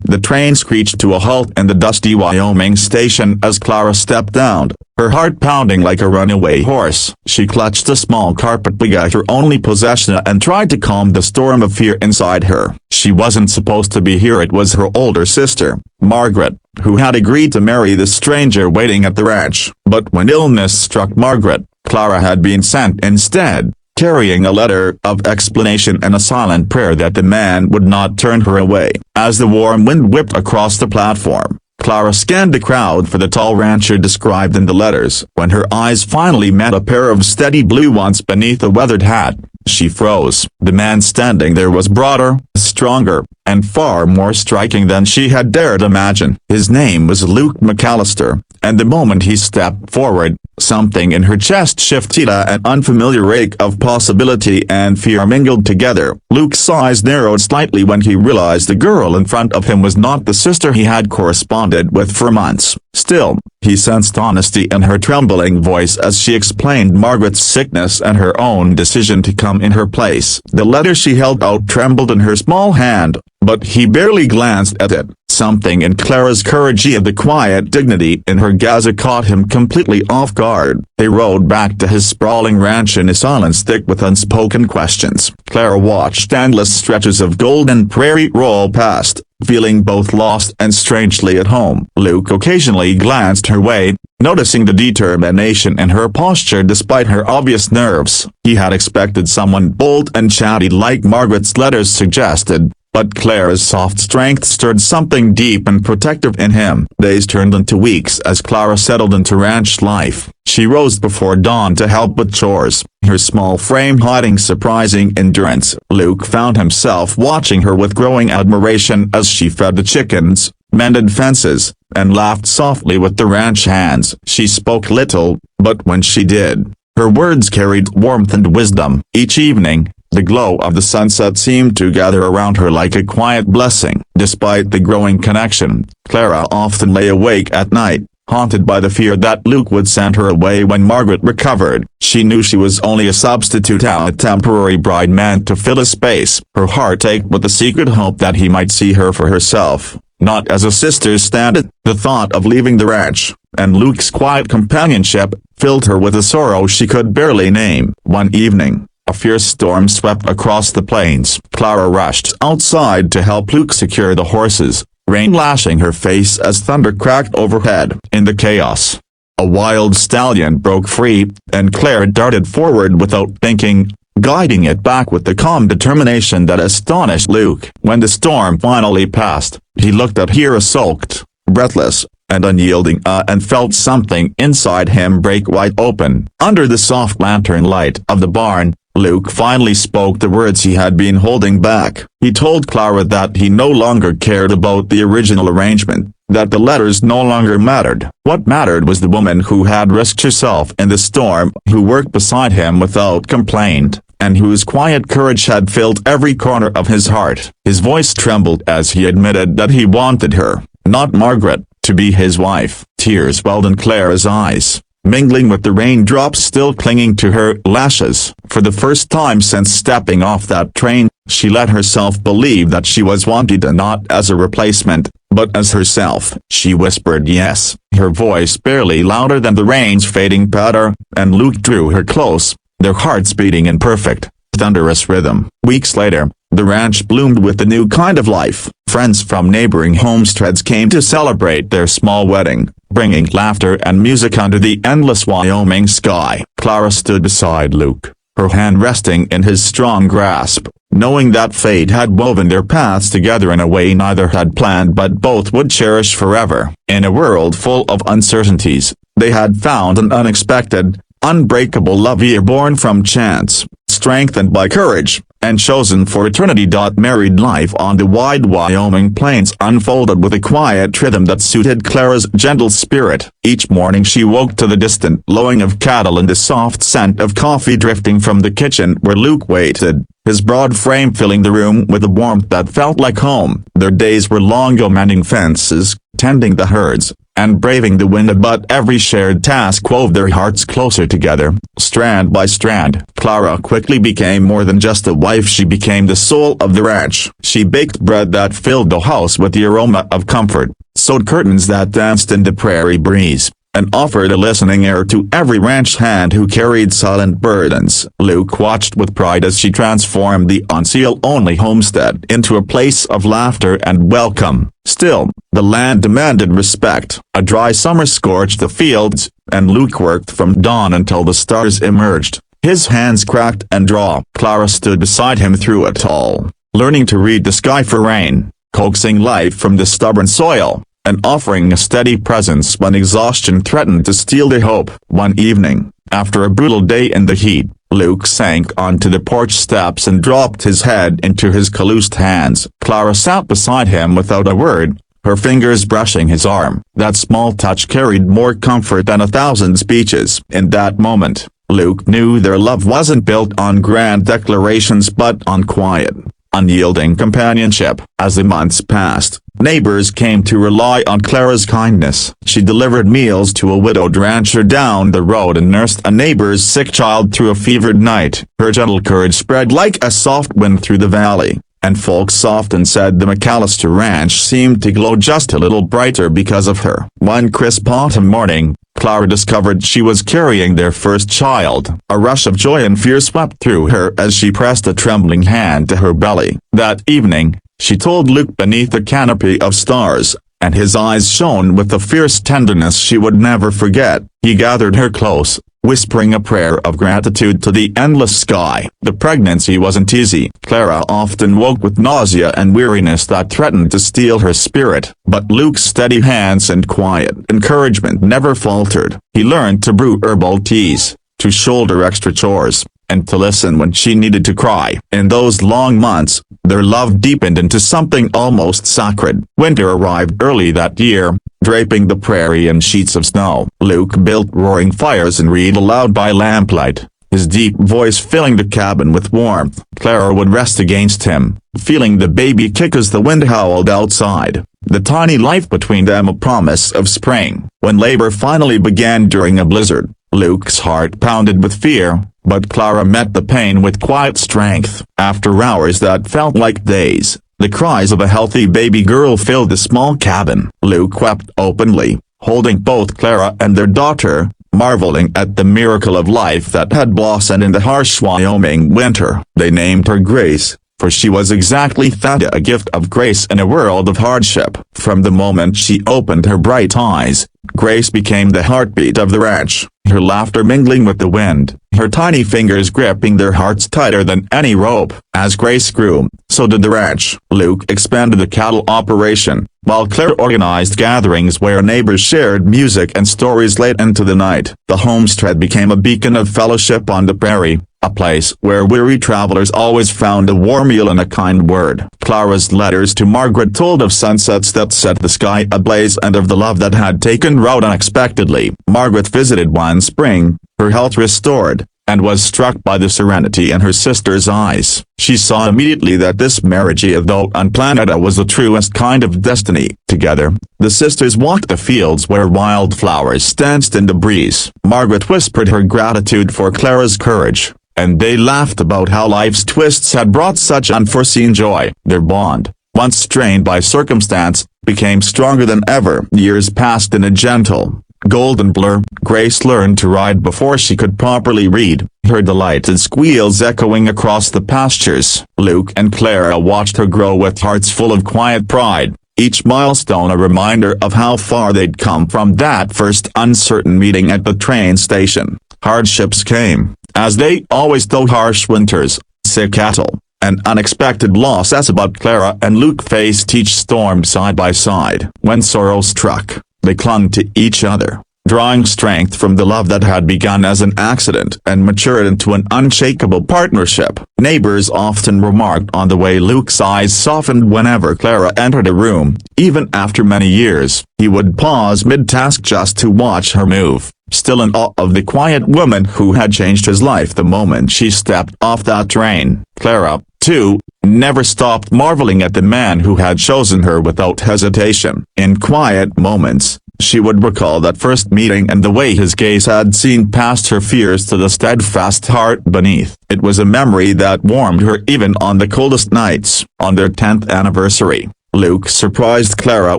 The train screeched to a halt in the dusty Wyoming station as Clara stepped down, her heart pounding like a runaway horse. She clutched a small carpet bag as her only possession and tried to calm the storm of fear inside her. She wasn't supposed to be here. It was her older sister, Margaret, who had agreed to marry the stranger waiting at the ranch. But when illness struck Margaret, Clara had been sent instead, carrying a letter of explanation and a silent prayer that the man would not turn her away. As the warm wind whipped across the platform, Clara scanned the crowd for the tall rancher described in the letters. When her eyes finally met a pair of steady blue ones beneath a weathered hat, she froze. The man standing there was broader, stronger, and far more striking than she had dared imagine. His name was Luke McAllister, and the moment he stepped forward, something in her chest shifted. An unfamiliar ache of possibility and fear mingled together. Luke's eyes narrowed slightly when he realized the girl in front of him was not the sister he had corresponded with for months. Still, he sensed honesty in her trembling voice as she explained Margaret's sickness and her own decision to come in her place. The letter she held out trembled in her small hand, but he barely glanced at it. Something in Clara's courage and the quiet dignity in her gaze caught him completely off guard. They rode back to his sprawling ranch in a silence thick with unspoken questions. Clara watched endless stretches of golden prairie roll past, feeling both lost and strangely at home. Luke occasionally glanced her way, noticing the determination in her posture despite her obvious nerves. He had expected someone bold and chatty like Margaret's letters suggested, but Clara's soft strength stirred something deep and protective in him. Days turned into weeks as Clara settled into ranch life. She rose before dawn to help with chores, her small frame hiding surprising endurance. Luke found himself watching her with growing admiration as she fed the chickens, mended fences, and laughed softly with the ranch hands. She spoke little, but when she did, her words carried warmth and wisdom. Each evening, the glow of the sunset seemed to gather around her like a quiet blessing. Despite the growing connection, Clara often lay awake at night, haunted by the fear that Luke would send her away when Margaret recovered. She knew she was only a substitute, a temporary bride meant to fill a space. Her heart ached with the secret hope that he might see her for herself, not as a sister's stand-in. The thought of leaving the ranch, and Luke's quiet companionship, filled her with a sorrow she could barely name. One evening, a fierce storm swept across the plains. Clara rushed outside to help Luke secure the horses, rain lashing her face as thunder cracked overhead. In the chaos, a wild stallion broke free, and Clara darted forward without thinking, guiding it back with the calm determination that astonished Luke. When the storm finally passed, he looked at her soaked, breathless, and unyielding and felt something inside him break wide open. Under the soft lantern light of the barn, Luke finally spoke the words he had been holding back. He told Clara that he no longer cared about the original arrangement, that the letters no longer mattered. What mattered was the woman who had risked herself in the storm, who worked beside him without complaint, and whose quiet courage had filled every corner of his heart. His voice trembled as he admitted that he wanted her, not Margaret, to be his wife. Tears welled in Clara's eyes, mingling with the raindrops still clinging to her lashes. For the first time since stepping off that train, she let herself believe that she was wanted not as a replacement, but as herself. She whispered yes, her voice barely louder than the rain's fading patter, and Luke drew her close, their hearts beating in perfect, thunderous rhythm. Weeks later, the ranch bloomed with a new kind of life. Friends from neighboring homesteads came to celebrate their small wedding, bringing laughter and music under the endless Wyoming sky. Clara stood beside Luke, her hand resting in his strong grasp, knowing that fate had woven their paths together in a way neither had planned but both would cherish forever. In a world full of uncertainties, they had found an unexpected, unbreakable love born from chance, strengthened by courage, and chosen for eternity. Married life on the wide Wyoming plains unfolded with a quiet rhythm that suited Clara's gentle spirit. Each morning she woke to the distant lowing of cattle and the soft scent of coffee drifting from the kitchen where Luke waited, his broad frame filling the room with a warmth that felt like home. Their days were long, mending fences, tending the herds, and braving the wind, but every shared task wove their hearts closer together, strand by strand. Clara quickly became more than just a wife. She became the soul of the ranch. She baked bread that filled the house with the aroma of comfort, sewed curtains that danced in the prairie breeze, and offered a listening ear to every ranch hand who carried silent burdens. Luke watched with pride as she transformed the unseal-only homestead into a place of laughter and welcome. Still, the land demanded respect. A dry summer scorched the fields, and Luke worked from dawn until the stars emerged. His hands cracked and dry. Clara stood beside him through it all, learning to read the sky for rain, coaxing life from the stubborn soil, and offering a steady presence when exhaustion threatened to steal their hope. One evening, after a brutal day in the heat, Luke sank onto the porch steps and dropped his head into his calloused hands. Clara sat beside him without a word, her fingers brushing his arm. That small touch carried more comfort than 1,000 speeches. In that moment, Luke knew their love wasn't built on grand declarations but on quiet, unyielding companionship. As the months passed, neighbors came to rely on Clara's kindness. She delivered meals to a widowed rancher down the road and nursed a neighbor's sick child through a fevered night. Her gentle courage spread like a soft wind through the valley, and folks often said the McAllister Ranch seemed to glow just a little brighter because of her. One crisp autumn morning, Clara discovered she was carrying their first child. A rush of joy and fear swept through her as she pressed a trembling hand to her belly. That evening, she told Luke beneath a canopy of stars, and his eyes shone with a fierce tenderness she would never forget. He gathered her close, whispering a prayer of gratitude to the endless sky. The pregnancy wasn't easy. Clara often woke with nausea and weariness that threatened to steal her spirit, but Luke's steady hands and quiet encouragement never faltered. He learned to brew herbal teas, to shoulder extra chores, and to listen when she needed to cry. In those long months, their love deepened into something almost sacred. Winter arrived early that year, draping the prairie in sheets of snow. Luke built roaring fires and read aloud by lamplight, his deep voice filling the cabin with warmth. Clara would rest against him, feeling the baby kick as the wind howled outside, the tiny life between them a promise of spring. When labor finally began during a blizzard, Luke's heart pounded with fear, but Clara met the pain with quiet strength. After hours that felt like days, the cries of a healthy baby girl filled the small cabin. Luke wept openly, holding both Clara and their daughter, marveling at the miracle of life that had blossomed in the harsh Wyoming winter. They named her Grace, for she was exactly that, a gift of grace in a world of hardship. From the moment she opened her bright eyes, Grace became the heartbeat of the ranch, her laughter mingling with the wind, her tiny fingers gripping their hearts tighter than any rope. As Grace grew, so did the ranch. Luke expanded the cattle operation, while Claire organized gatherings where neighbors shared music and stories late into the night. The homestead became a beacon of fellowship on the prairie, a place where weary travelers always found a warm meal and a kind word. Clara's letters to Margaret told of sunsets that set the sky ablaze and of the love that had taken root unexpectedly. Margaret visited one spring, her health restored, and was struck by the serenity in her sister's eyes. She saw immediately that this marriage, though unplanned, was the truest kind of destiny. Together, the sisters walked the fields where wildflowers danced in the breeze. Margaret whispered her gratitude for Clara's courage, and they laughed about how life's twists had brought such unforeseen joy. Their bond, once strained by circumstance, became stronger than ever. Years passed in a gentle, golden blur. Grace learned to ride before she could properly read, her delighted squeals echoing across the pastures. Luke and Clara watched her grow with hearts full of quiet pride, each milestone a reminder of how far they'd come from that first uncertain meeting at the train station. Hardships came, as they always do. Harsh winters, sick cattle, and unexpected losses, but Clara and Luke faced each storm side by side. When sorrow struck, they clung to each other, drawing strength from the love that had begun as an accident and matured into an unshakable partnership. Neighbors often remarked on the way Luke's eyes softened whenever Clara entered a room. Even after many years, he would pause mid-task just to watch her move, still in awe of the quiet woman who had changed his life the moment she stepped off that train. Clara, too, never stopped marveling at the man who had chosen her without hesitation. In quiet moments, She would recall that first meeting and the way his gaze had seen past her fears to the steadfast heart beneath. It was a memory that warmed her even on the coldest nights. On their 10th anniversary, Luke surprised Clara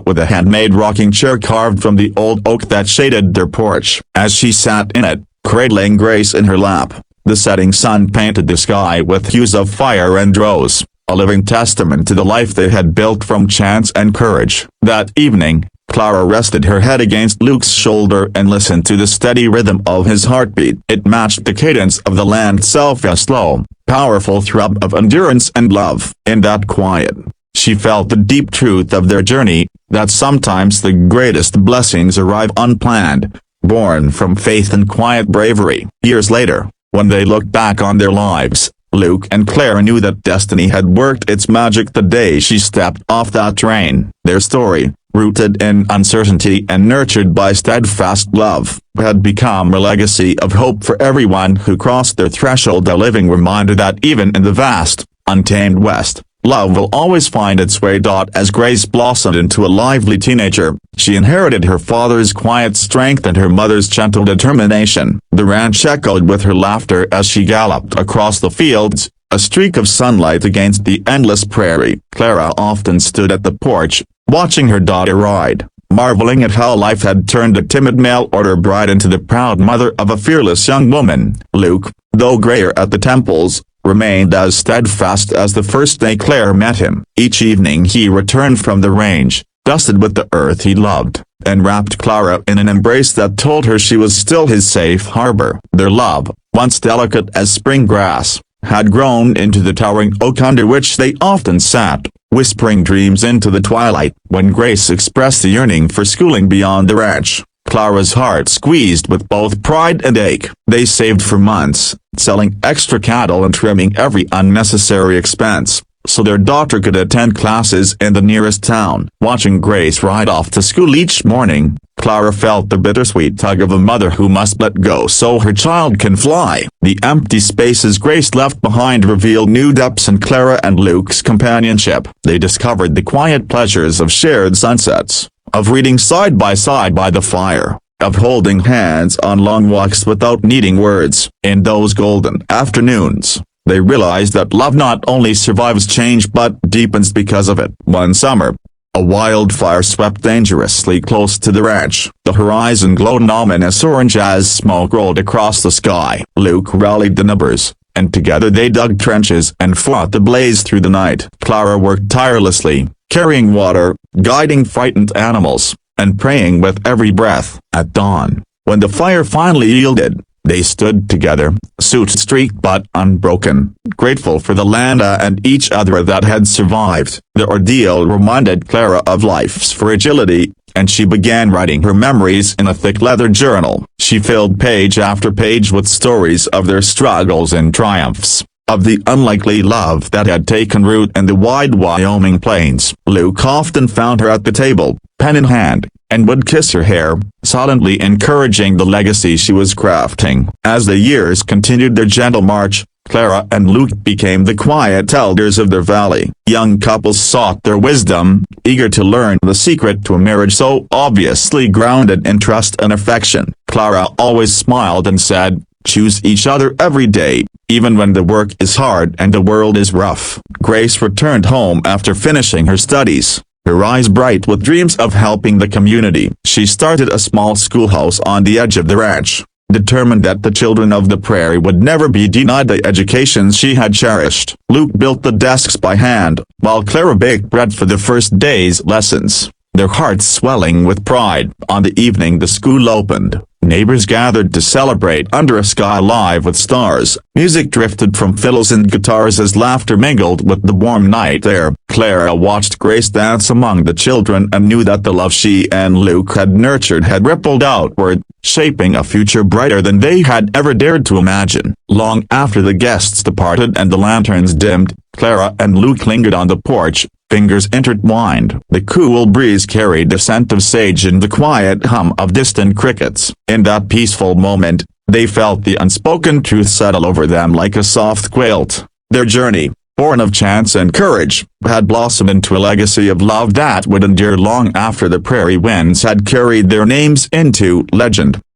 with a handmade rocking chair carved from the old oak that shaded their porch. As she sat in it, cradling Grace in her lap, the setting sun painted the sky with hues of fire and rose, a living testament to the life they had built from chance and courage. That evening, Clara rested her head against Luke's shoulder and listened to the steady rhythm of his heartbeat. It matched the cadence of the land itself, a slow, powerful throb of endurance and love. In that quiet, she felt the deep truth of their journey, that sometimes the greatest blessings arrive unplanned, born from faith and quiet bravery. Years later, when they looked back on their lives, Luke and Clara knew that destiny had worked its magic the day she stepped off that train. Their story, rooted in uncertainty and nurtured by steadfast love, had become a legacy of hope for everyone who crossed their threshold, a living reminder that even in the vast, untamed West, love will always find its way. As Grace blossomed into a lively teenager, she inherited her father's quiet strength and her mother's gentle determination. The ranch echoed with her laughter as she galloped across the fields, a streak of sunlight against the endless prairie. Clara often stood at the porch, watching her daughter ride, marveling at how life had turned a timid mail-order bride into the proud mother of a fearless young woman. Luke, though grayer at the temples, remained as steadfast as the first day Claire met him. Each evening he returned from the range, dusted with the earth he loved, and wrapped Clara in an embrace that told her she was still his safe harbor. Their love, once delicate as spring grass, had grown into the towering oak under which they often sat, whispering dreams into the twilight. When Grace expressed a yearning for schooling beyond the ranch, Clara's heart squeezed with both pride and ache. They saved for months, selling extra cattle and trimming every unnecessary expense, so their daughter could attend classes in the nearest town. Watching Grace ride off to school each morning, Clara felt the bittersweet tug of a mother who must let go so her child can fly. The empty spaces Grace left behind revealed new depths in Clara and Luke's companionship. They discovered the quiet pleasures of shared sunsets, of reading side by the fire, of holding hands on long walks without needing words. In those golden afternoons, they realized that love not only survives change but deepens because of it. One summer, a wildfire swept dangerously close to the ranch. The horizon glowed an ominous orange as smoke rolled across the sky. Luke rallied the neighbors, and together they dug trenches and fought the blaze through the night. Clara worked tirelessly, carrying water, guiding frightened animals, and praying with every breath. At dawn, when the fire finally yielded, they stood together, soot-streaked but unbroken, grateful for the land and each other that had survived. The ordeal reminded Clara of life's fragility, and she began writing her memories in a thick leather journal. She filled page after page with stories of their struggles and triumphs, of the unlikely love that had taken root in the wide Wyoming plains. Luke often found her at the table, pen in hand, and would kiss her hair, silently encouraging the legacy she was crafting. As the years continued their gentle march, Clara and Luke became the quiet elders of their valley. Young couples sought their wisdom, eager to learn the secret to a marriage so obviously grounded in trust and affection. Clara always smiled and said, "Choose each other every day, even when the work is hard and the world is rough." Grace returned home after finishing her studies, her eyes bright with dreams of helping the community. She started a small schoolhouse on the edge of the ranch, determined that the children of the prairie would never be denied the education she had cherished. Luke built the desks by hand, while Clara baked bread for the first day's lessons, their hearts swelling with pride. On the evening the school opened, neighbors gathered to celebrate under a sky alive with stars. Music drifted from fiddles and guitars as laughter mingled with the warm night air. Clara watched Grace dance among the children and knew that the love she and Luke had nurtured had rippled outward, shaping a future brighter than they had ever dared to imagine. Long after the guests departed and the lanterns dimmed, Clara and Luke lingered on the porch, fingers intertwined. The cool breeze carried the scent of sage and the quiet hum of distant crickets. In that peaceful moment, they felt the unspoken truth settle over them like a soft quilt. Their journey, born of chance and courage, had blossomed into a legacy of love that would endure long after the prairie winds had carried their names into legend.